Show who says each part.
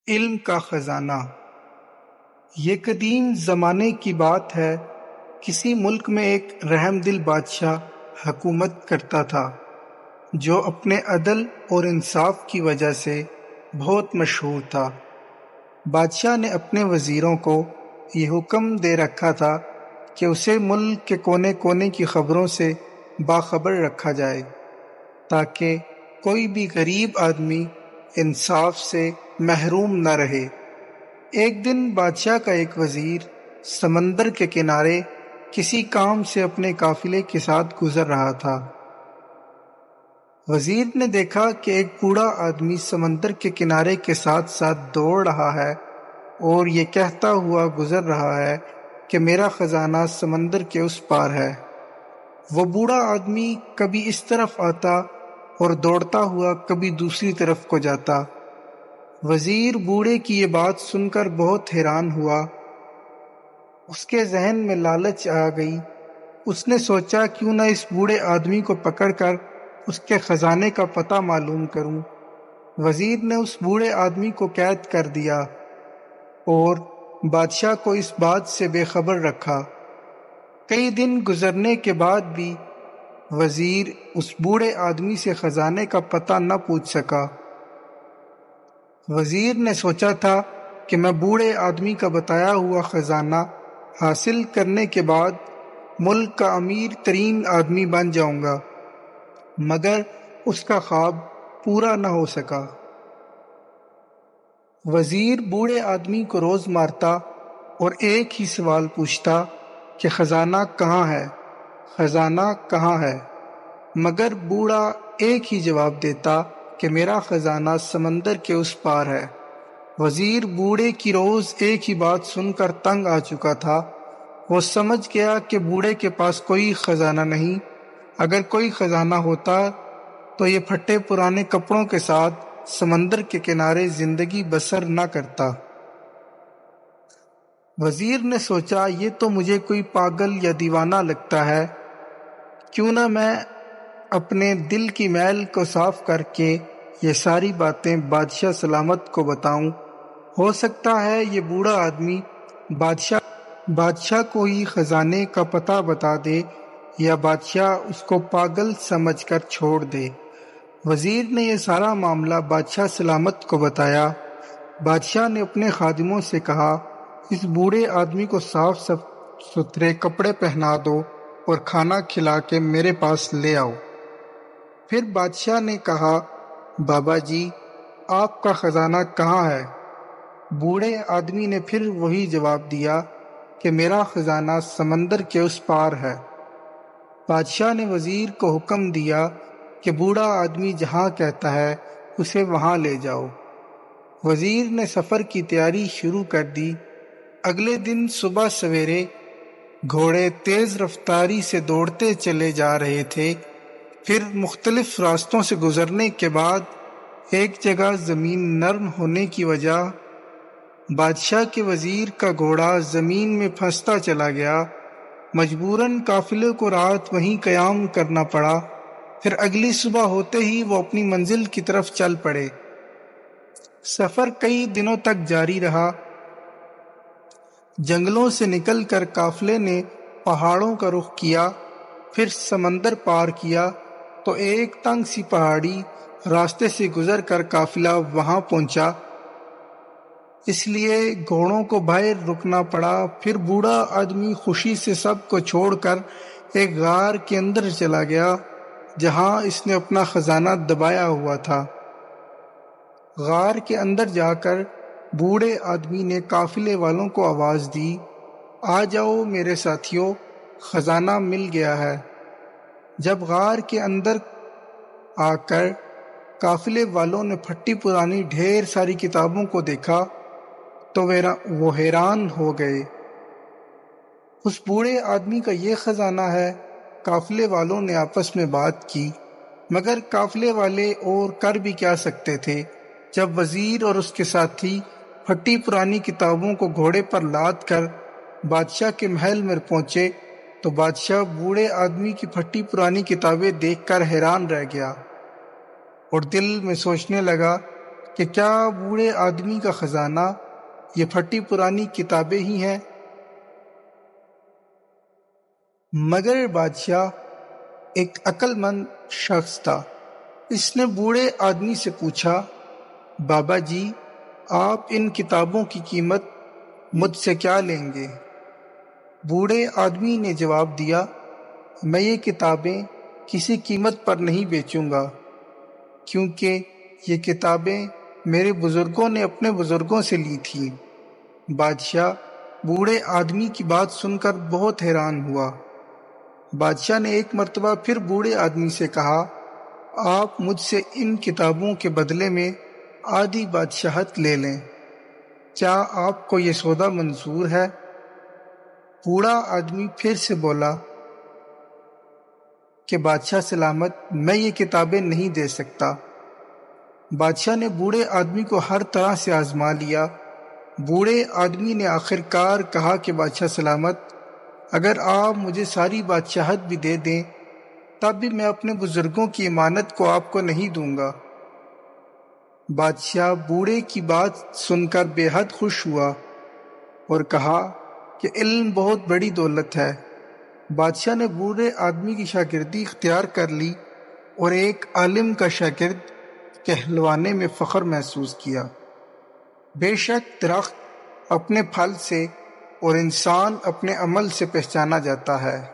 Speaker 1: علم کا خزانہ۔ یہ قدیم زمانے کی بات ہے۔ کسی ملک میں ایک رحم دل بادشاہ حکومت کرتا تھا جو اپنے عدل اور انصاف کی وجہ سے بہت مشہور تھا۔ بادشاہ نے اپنے وزیروں کو یہ حکم دے رکھا تھا کہ اسے ملک کے کونے کونے کی خبروں سے باخبر رکھا جائے تاکہ کوئی بھی غریب آدمی انصاف سے محروم نہ رہے۔ ایک دن بادشاہ کا ایک وزیر سمندر کے کنارے کسی کام سے اپنے قافلے کے ساتھ گزر رہا تھا۔ وزیر نے دیکھا کہ ایک بوڑھا آدمی سمندر کے کنارے کے ساتھ ساتھ دوڑ رہا ہے اور یہ کہتا ہوا گزر رہا ہے کہ میرا خزانہ سمندر کے اس پار ہے۔ وہ بوڑھا آدمی کبھی اس طرف آتا اور دوڑتا ہوا کبھی دوسری طرف کو جاتا۔ وزیر بوڑھے کی یہ بات سن کر بہت حیران ہوا۔ اس کے ذہن میں لالچ آ گئی۔ اس نے سوچا کیوں نہ اس بوڑھے آدمی کو پکڑ کر اس کے خزانے کا پتہ معلوم کروں۔ وزیر نے اس بوڑھے آدمی کو قید کر دیا اور بادشاہ کو اس بات سے بے خبر رکھا۔ کئی دن گزرنے کے بعد بھی وزیر اس بوڑھے آدمی سے خزانے کا پتہ نہ پوچھ سکا۔ وزیر نے سوچا تھا کہ میں بوڑھے آدمی کا بتایا ہوا خزانہ حاصل کرنے کے بعد ملک کا امیر ترین آدمی بن جاؤں گا، مگر اس کا خواب پورا نہ ہو سکا۔ وزیر بوڑھے آدمی کو روز مارتا اور ایک ہی سوال پوچھتا کہ خزانہ کہاں ہے، خزانہ کہاں ہے، مگر بوڑھا ایک ہی جواب دیتا کہ میرا خزانہ سمندر کے اس پار ہے۔ وزیر بوڑھے کی روز ایک ہی بات سن کر تنگ آ چکا تھا۔ وہ سمجھ گیا کہ بوڑھے کے پاس کوئی خزانہ نہیں۔ اگر کوئی خزانہ ہوتا تو یہ پھٹے پرانے کپڑوں کے ساتھ سمندر کے کنارے زندگی بسر نہ کرتا۔ وزیر نے سوچا یہ تو مجھے کوئی پاگل یا دیوانہ لگتا ہے، کیوں نہ میں اپنے دل کی میل کو صاف کر کے یہ ساری باتیں بادشاہ سلامت کو بتاؤں۔ ہو سکتا ہے یہ بوڑھا آدمی بادشاہ کو ہی خزانے کا پتہ بتا دے یا بادشاہ اس کو پاگل سمجھ کر چھوڑ دے۔ وزیر نے یہ سارا معاملہ بادشاہ سلامت کو بتایا۔ بادشاہ نے اپنے خادموں سے کہا اس بوڑھے آدمی کو صاف ستھرے کپڑے پہنا دو اور کھانا کھلا کے میرے پاس لے آؤ۔ پھر بادشاہ نے کہا بابا جی آپ کا خزانہ کہاں ہے؟ بوڑھے آدمی نے پھر وہی جواب دیا کہ میرا خزانہ سمندر کے اس پار ہے۔ بادشاہ نے وزیر کو حکم دیا کہ بوڑھا آدمی جہاں کہتا ہے اسے وہاں لے جاؤ۔ وزیر نے سفر کی تیاری شروع کر دی۔ اگلے دن صبح سویرے گھوڑے تیز رفتاری سے دوڑتے چلے جا رہے تھے۔ پھر مختلف راستوں سے گزرنے کے بعد ایک جگہ زمین نرم ہونے کی وجہ بادشاہ کے وزیر کا گھوڑا زمین میں پھنستا چلا گیا۔ مجبوراً قافلے کو رات وہیں قیام کرنا پڑا۔ پھر اگلی صبح ہوتے ہی وہ اپنی منزل کی طرف چل پڑے۔ سفر کئی دنوں تک جاری رہا۔ جنگلوں سے نکل کر قافلے نے پہاڑوں کا رخ کیا، پھر سمندر پار کیا تو ایک تنگ سی پہاڑی راستے سے گزر کر قافلہ وہاں پہنچا، اس لیے گھوڑوں کو باہر رکنا پڑا۔ پھر بوڑھا آدمی خوشی سے سب کو چھوڑ کر ایک غار کے اندر چلا گیا جہاں اس نے اپنا خزانہ دبایا ہوا تھا۔ غار کے اندر جا کر بوڑھے آدمی نے قافلے والوں کو آواز دی آ جاؤ میرے ساتھیوں، خزانہ مل گیا ہے۔ جب غار کے اندر آ کر قافلے والوں نے پھٹی پرانی ڈھیر ساری کتابوں کو دیکھا تو وہ حیران ہو گئے۔ اس بوڑھے آدمی کا یہ خزانہ ہے؟ قافلے والوں نے آپس میں بات کی، مگر قافلے والے اور کر بھی کیا سکتے تھے۔ جب وزیر اور اس کے ساتھی پھٹی پرانی کتابوں کو گھوڑے پر لاد کر بادشاہ کے محل میں پہنچے تو بادشاہ بوڑھے آدمی کی پھٹی پرانی کتابیں دیکھ کر حیران رہ گیا اور دل میں سوچنے لگا کہ کیا بوڑھے آدمی کا خزانہ یہ پھٹی پرانی کتابیں ہی ہیں؟ مگر بادشاہ ایک عقل مند شخص تھا۔ اس نے بوڑھے آدمی سے پوچھا، بابا جی، آپ ان کتابوں کی قیمت مجھ سے کیا لیں گے؟ بوڑھے آدمی نے جواب دیا، میں یہ کتابیں کسی قیمت پر نہیں بیچوں گا، کیونکہ یہ کتابیں میرے بزرگوں نے اپنے بزرگوں سے لی تھیں۔ بادشاہ بوڑھے آدمی کی بات سن کر بہت حیران ہوا۔ بادشاہ نے ایک مرتبہ پھر بوڑھے آدمی سے کہا، آپ مجھ سے ان کتابوں کے بدلے میں آدھی بادشاہت لے لیں، کیا آپ کو یہ سودا منظور ہے؟ بوڑھا آدمی پھر سے بولا کہ بادشاہ سلامت، میں یہ کتابیں نہیں دے سکتا۔ بادشاہ نے بوڑھے آدمی کو ہر طرح سے آزما لیا۔ بوڑھے آدمی نے آخر کار کہا کہ بادشاہ سلامت، اگر آپ مجھے ساری بادشاہت بھی دے دیں تب بھی میں اپنے بزرگوں کی امانت کو آپ کو نہیں دوں گا۔ بادشاہ بوڑھے کی بات سن کر بے حد خوش ہوا اور کہا کہ علم بہت بڑی دولت ہے۔ بادشاہ نے بوڑھے آدمی کی شاگردی اختیار کر لی اور ایک عالم کا شاگرد کہلوانے میں فخر محسوس کیا۔ بے شک درخت اپنے پھل سے اور انسان اپنے عمل سے پہچانا جاتا ہے۔